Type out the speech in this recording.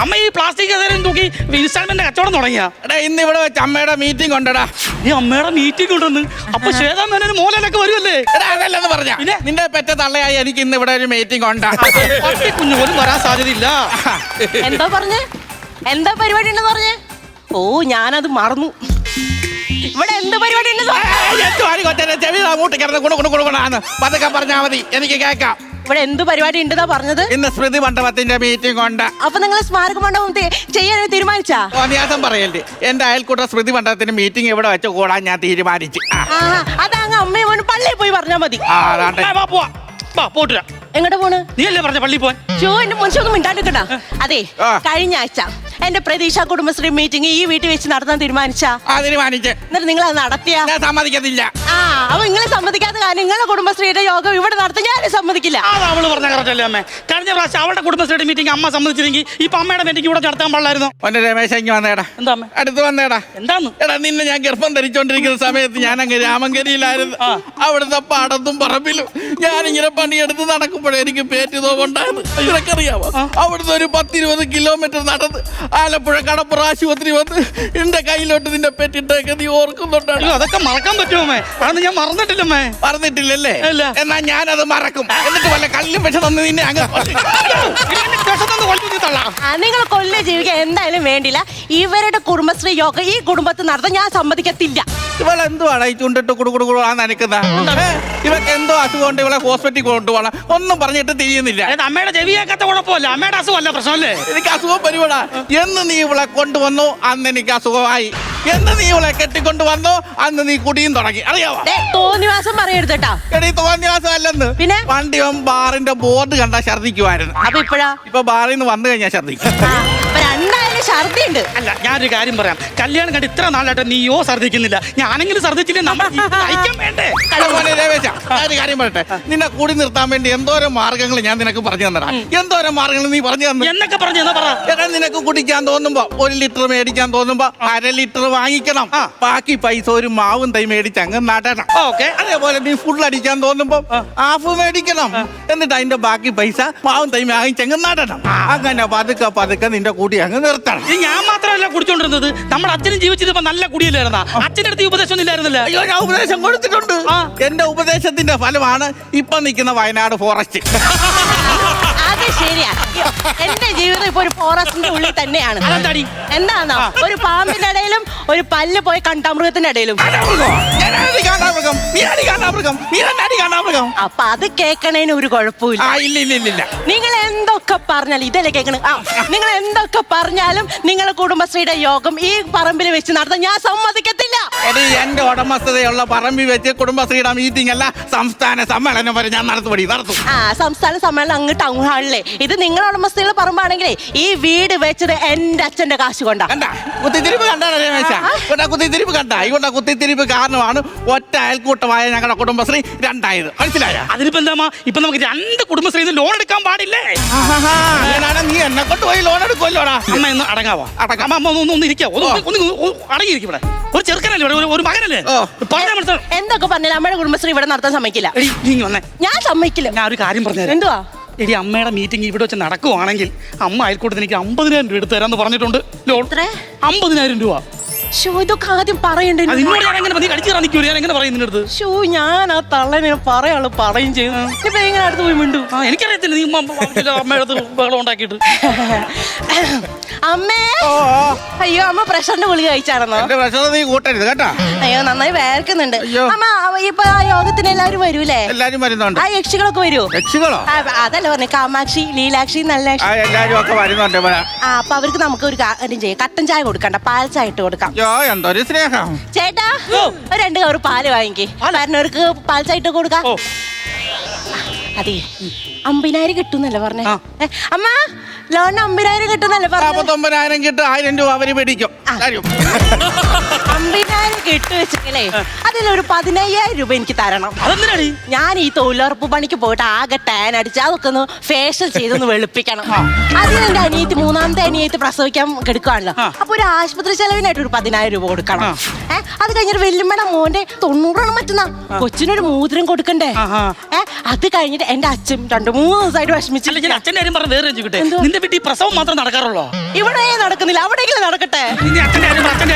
അമ്മ ഈ പ്ലാസ്റ്റിക് തൂക്കി ഇൻസ്റ്റാൾമെന്റ് കച്ചവടം തുടങ്ങിയ ഇന്ന് ഇവിടെ വെച്ച് അമ്മയുടെ മീറ്റിംഗ് ഉണ്ടടാ. ഈ അമ്മയുടെ മീറ്റിംഗ് ഉണ്ടെന്ന്. അപ്പൊ ശ്വേതാ മേനോന് മോലൊക്കെ വരുമല്ലേ? അതല്ലെന്ന് പറഞ്ഞ നിന്റെ പെറ്റ തള്ളയായി എനിക്ക് ഇന്ന് ഇവിടെ ഒരു മീറ്റിംഗ് ഉണ്ട്. കുഞ്ഞു പോലും വരാൻ സാധ്യതയില്ല. എന്താ പറഞ്ഞേ? എന്താ പരിപാടി ഉണ്ടെന്ന് പറഞ്ഞേ? ഓ ഞാനത് മറന്നു. ഇവിടെ എന്ത് പരിപാടി ചെവി അങ്ങോട്ട് കിടന്ന് പതുക്കെ പറഞ്ഞാ മതി, എനിക്ക് കേൾക്കാം. ഇവിടെ എന്ത് പരിപാടി ഉണ്ടെന്നാ പറഞ്ഞത്? ഇന്ന് സ്മൃതി മണ്ഡപത്തിന്റെ മീറ്റിംഗ് ഉണ്ട്. അപ്പൊ നിങ്ങൾ സ്മാരക മണ്ഡപം ചെയ്യാൻ തീരുമാനിച്ചാ? വ്യാസം പറയല്ലേ, എന്റെ അയൽക്കൂട്ട സ്മൃതി മണ്ഡപത്തിന്റെ മീറ്റിംഗ് ഇവിടെ വെച്ച് കൂടാൻ ഞാൻ തീരുമാനിച്ചു. അതങ്ങ് അമ്മയും മോനും പള്ളിയിൽ പോയി പറഞ്ഞാ മതി. പോട്ടില്ല. എങ്ങോട്ട് പോണ്? നീ അല്ലേ പറഞ്ഞ പള്ളി പോവാൻ? എന്റെ മനുഷ്യൊന്നും മിണ്ടാണ്ടിക്കണ്ട. അതെ, കഴിഞ്ഞ ആഴ്ച എന്റെ പ്രതീക്ഷ കുടുംബശ്രീ മീറ്റിംഗ് ഈ വീട്ടിൽ വെച്ച് നടത്താൻ തീരുമാനിച്ചാ? തീരുമാനിച്ചു. എന്നിട്ട് നിങ്ങൾ അത് നടത്തിയാ? സമ്മതിക്കത്തില്ല. അപ്പൊ നിങ്ങൾ സമ്മതിക്കാത്ത കാര്യം നിങ്ങളെ കുടുംബശ്രീയുടെ യോഗം ഇവിടെ നടത്താൻ ഞാൻ സമ്മതിക്കില്ല. അവള് പറഞ്ഞ കറക്റ്റല്ലേ അമ്മേ? കഴിഞ്ഞ പ്രാവശ്യം അവളുടെ കുടുംബശ്രീയുടെ മീറ്റിംഗ് അമ്മ സമ്മതിച്ചില്ലെങ്കിൽ ഇപ്പൊ അമ്മയുടെ മീറ്റിംഗ് ഇവിടെ നടത്താൻ പാടില്ലായിരുന്നു. രമേശ് ഇങ്ങ് വന്നേടാ. എന്താ അടുത്ത് വന്നേടാ. എന്താന്ന്? എടാ നിന്നെ ഞാൻ ഗർഭം ധരിച്ചോണ്ടിരിക്കുന്ന സമയത്ത് ഞാൻ അങ്ങ് രാമങ്കരിയിലായിരുന്നു. അവിടുത്തെ പാടത്തും പറമ്പിലും ഞാനിങ്ങനെ പണിയെടുത്ത് നടക്കുമ്പോഴേ എനിക്ക് പേറ്റുതോണ്ടായിരുന്നു. ഇതൊക്കറിയാമോ? അവിടുന്ന് ഒരു 10-20 കിലോമീറ്റർ നടന്ന് ആലപ്പുഴ കടപ്പുറ ആശുപത്രി വന്ന് എന്റെ കയ്യിലോട്ട് നിന്റെ പെറ്റിട്ടൊക്കെ നീ ഓർക്കുന്നുണ്ടോ? അതൊക്കെ മറക്കാൻ പറ്റുമോ? അതൊന്നും ഞാൻ മറന്നിട്ടില്ലമ്മേ. മറന്നിട്ടില്ലല്ലേ? എന്നാ ഞാനത് മറക്കും. എന്നിട്ട് വല്ല കല്ലും വിഷം തന്ന് നിന്നെ അങ്ങ് നിങ്ങൾ കൊല്ല ജീവിക്കാൻ എന്തായാലും വേണ്ടില്ല. ഇവരുടെ കുടുംബശ്രീ യോഗം ഈ കുടുംബത്തിൽ നടത്താൻ ഞാൻ സമ്മതിക്കത്തില്ല. ഇവളെന്തുവാണ് ഈ ചുണ്ടിട്ട് കുടുകുടുകുടാ നനക്കുന്ന? ഇവക്ക് എന്തോ അസുഖം ഉണ്ട്, ഇവളെ ഹോസ്പിറ്റലിൽ കൊണ്ടുപോകണം. ഒന്നും പറഞ്ഞിട്ട് തിരിയുന്നില്ല. അമ്മയുടെ ചെവിയാക്കാത്ത കുഴപ്പമില്ല, അമ്മയുടെ അസുഖമല്ല പ്രശ്നമല്ലേ? എനിക്ക് അസുഖം പരിപാടാ. എന്ന് നീ ഇവളെ കൊണ്ടുവന്നു അന്ന് എനിക്ക് അസുഖമായി. എന്ന് നീ ഇവളെ കെട്ടിക്കൊണ്ടുവന്നോ അന്ന് നീ കുടിയും തുടങ്ങി. അറിയാവോ? തോന്നിവാസം പറയരുതട്ടാ. എടീ തോന്നിവാസം അല്ലെന്ന്. പിന്നെ വണ്ടി ബാറിന്റെ ബോർഡ് കണ്ടാ ഛർദിക്കുമായിരുന്നു. അപ്പൊ ഇപ്പഴാ? ഇപ്പൊ ബാറിൽ നിന്ന് വന്നു കഴിഞ്ഞാൽ ഛർദിക്കും. രണ്ടായാലും ഛർദി ഉണ്ട്. അല്ല, ഞാനൊരു കാര്യം പറയാം. കല്യാണം കണ്ട് ഇത്ര നാളായിട്ട് നീയോ ഛർദിക്കുന്നില്ല, ഞാനെങ്കിലും ഛർദിച്ചില്ലേ? നമ്മൾ വേണ്ടേ? ഒരു കാര്യം പറയട്ടെ, നിന്നെ കൂടി നിർത്താൻ വേണ്ടി എന്തോരം മാർഗങ്ങൾ ഞാൻ നിനക്ക് പറഞ്ഞു തന്നടാ. എന്തോരം മാർഗങ്ങൾ നീ പറഞ്ഞു തന്നെ. എന്നൊക്കെ പറഞ്ഞു തന്നാ പറ. എടാ നിനക്ക് കുടിക്കാൻ തോന്നുമ്പോ 1 ലിറ്റർ മേടിക്കാൻ തോന്നുമ്പോ 1/2 ലിറ്റർ വാങ്ങിക്കണം. ബാക്കി പൈസ ഒരു മാവും തൈ മേടിച്ച് അങ്ങ് നടണം. ഓക്കെ. അതേപോലെ നീ ഫുൾ അടിക്കാൻ തോന്നുമ്പോ ഹാഫ് മേടിക്കണം. എന്നിട്ട് അതിന്റെ ബാക്കി പൈസ മാവും തൈ വാങ്ങിച്ച് അങ്ങ് നടണം. അങ്ങനെ പതുക്കെ പതുക്കെ നിന്റെ കൂടി അങ്ങ് നിർത്തണം. ഞാൻ മാത്രമല്ല കുടിച്ചോണ്ടിരുന്നത്, നമ്മുടെ അച്ഛനും ജീവിച്ചിരുന്നപ്പോ നല്ല കുടിയല്ലായിരുന്ന. അച്ഛൻ്റെ അടുത്ത് ഉപദേശം ഒന്നും ഇല്ലായിരുന്നില്ല. അയ്യോ, ഞാൻ ഉപദേശം കൊടുത്തിട്ടുണ്ട്. എന്റെ ഉപദേശത്തിന്റെ ഫലമാണ് ഇപ്പൊ നിൽക്കുന്ന വയനാട് ഫോറസ്റ്റ്. അത് ശരിയാ. എന്റെ ജീവിതം ഇപ്പൊ ഒരു ഫോറസ്റ്റിന്റെ ഉള്ളിൽ തന്നെയാണ്. എന്താണോ, ഒരു പാമ്പിന്റെ ഇടയിലും ഒരു പല്ല് പോയി കണ്ടാമൃഗത്തിന്റെ ഇടയിലും. അപ്പൊ അത് കേക്കണേന് ഒരു കുഴപ്പമില്ല. നിങ്ങൾ എന്തൊക്കെ പറഞ്ഞാലും ഇതല്ലേ കേൾക്കണേ. നിങ്ങൾ എന്തൊക്കെ പറഞ്ഞാലും നിങ്ങളെ കുടുംബശ്രീയുടെ യോഗം ഈ പറമ്പിൽ വെച്ച് നടത്താൻ ഞാൻ സമ്മതിക്കത്തില്ല. എന്റെ ഉടമസ്ഥതയുള്ള പറമ്പിൽ വെച്ച് കുടുംബശ്രീയുടെ മീറ്റിംഗ് അല്ല, സംസ്ഥാന സമ്മേളനം വരെ ഞാൻ നടത്തും. സംസ്ഥാന സമ്മേളനം അങ്ങ് ടൗൺ ഹാളിലെ. ഇത് നിങ്ങളുടെ ഉടമസ്ഥതയുള്ള പറമ്പാണെങ്കിലേ ഈ വീട് വെച്ചത് എന്റെ അച്ഛന്റെ കാശ് കൊണ്ടാ. കുത്തിത്തിരിപ്പ് കണ്ടാണ് രമേശ? കുത്തിത്തിരിപ്പ് കണ്ട? ഇവിടെ കുത്തിത്തിരിപ്പ് കാരണമാണ് ഒറ്റ അയൽക്കൂട്ടമായ ഞങ്ങളുടെ കുടുംബശ്രീ രണ്ടായത്. മനസ്സിലായോ? അതിനിപ്പോ എന്താ, ഇപ്പൊ നമുക്ക് 2 കുടുംബശ്രീന്ന് ലോൺ എടുക്കാൻ പാടില്ലേ? നീ എന്നെ കൊണ്ട് പോയി ലോൺ എടുക്കുമല്ലോടാ. അമ്മ ഒന്ന് അടങ്ങാവാ? അടങ്ങാം. അമ്മ ഒന്ന് ഇരിക്കാവോ? അടങ്ങിയിരിക്കും. ഇവിടെ ഒരു ചെറുക്കനല്ലേ, ഒരു മകനല്ലേ? എന്തൊക്കെ പറഞ്ഞാലും അമ്മയുടെ കുടുംബശ്രീ ഇവിടെ നടത്താൻ സമ്മതിക്കില്ല. ഞാൻ സമ്മതിക്കില്ല. ഞാൻ ഒരു കാര്യം പറഞ്ഞു. എന്തുവാ? എടി, അമ്മയുടെ മീറ്റിംഗ് ഇവിടെ വെച്ച് നടക്കുവാണെങ്കിൽ അമ്മ അയൽക്കൂട്ടത്തിന് എനിക്ക് 50,000 രൂപ എടുത്തു തരാന്ന് പറഞ്ഞിട്ടുണ്ട്. ലോൺ 50,000 രൂപ. ഇതൊക്കെ ആദ്യം പറയണ്ടേ? ഞാൻ ആ തള്ളനെ പറയാള് പറയും ചെയ്തു. ഇപ്പൊ എങ്ങനെ അടുത്ത് പോയി മിണ്ടു? എനിക്കറിയത്തില്ല. നീ അമ്മയുടെ ബഹളം ഉണ്ടാക്കിയിട്ട്. അമ്മേ, അയ്യോ അമ്മ പ്രഷറിന്റെ ഗുളിക കഴിച്ചാണെന്നോ? നീ കൂട്ടരുത് കേട്ടാ. അയ്യോ നന്നായി വേർക്കുന്നുണ്ട്. അമ്മ ഇപ്പൊ ആ യോഗത്തിന് എല്ലാവരും വരൂലേ? എല്ലാരും വരുന്നുണ്ട്. ആ യക്ഷികളൊക്കെ വരൂ? യക്ഷികളോ? അതല്ല പറഞ്ഞേ, കാമാക്ഷി, ലീലാക്ഷി, നല്ലാക്ഷി, എല്ലാരും ഒക്കെ വരുന്നുണ്ട്. അപ്പൊ അവർക്ക് നമുക്ക് ഒരു കാര്യം ചെയ്യാം. കട്ടൻ ചായ കൊടുക്കണ്ട, പാൽ ചായ ഇട്ട് കൊടുക്കാം. എന്തൊരു സ്നേഹം. ചേട്ടാ, 2 കവർ പാല് വാങ്ങിക്കേ. വരുന്നവർക്ക് പാൽ ചായ ഇട്ട് കൊടുക്കാം. അതെ, 50,000 കിട്ടുന്നല്ലേ പറഞ്ഞേ? അമ്മ, ലോണിന് 50,000 കിട്ടുന്നല്ലേ പറഞ്ഞു? 49,000 കിട്ടും. 1,000 രൂപ അവര് പിടിക്കും. 50,000 70,000 കിട്ടുവെച്ചെങ്കിലേ അതിലൊരു 15,000 രൂപ എനിക്ക് തരണം. അതെന്തിനാണ്? ഞാൻ ഈ തൊഴിലുറപ്പ് പണിക്ക് പോയിട്ട് ആകെ ടാൻ അടിച്ച് അതൊക്കെ ഒന്ന് ഫേഷ്യൽ ചെയ്തൊന്ന് വെളുപ്പിക്കണം. അതിന് എന്റെ അനിയത്തി, മൂന്നാമത്തെ അനിയത്തി പ്രസവിക്കാൻ കെടുക്കുകയാണല്ലോ. അപ്പൊ ഒരു ആശുപത്രി ചെലവിനായിട്ട് ഒരു 10,000 രൂപ കൊടുക്കണം. അത് കഴിഞ്ഞിട്ട് വെല്ലുമ്മയുടെ മോന്റെ 90 മറ്റുന്ന കൊച്ചിനൊരു മോതിരം കൊടുക്കണ്ടേ. അത് കഴിഞ്ഞിട്ട് എന്റെ അച്ഛൻ 2-3 ദിവസമായിട്ട് വിഷമിച്ചില്ല. ഞാൻ അച്ഛൻ്റെ കാര്യം പറഞ്ഞ വേറെ ചോദിക്കട്ടെ, നിന്റെ വീട്ടിൽ പ്രസവം മാത്രം നടക്കാറുള്ളോ? ഇവിടെ നടക്കുന്നില്ല, അവിടെയെങ്കിലും നടക്കട്ടെ. നീ അച്ഛൻ്റെ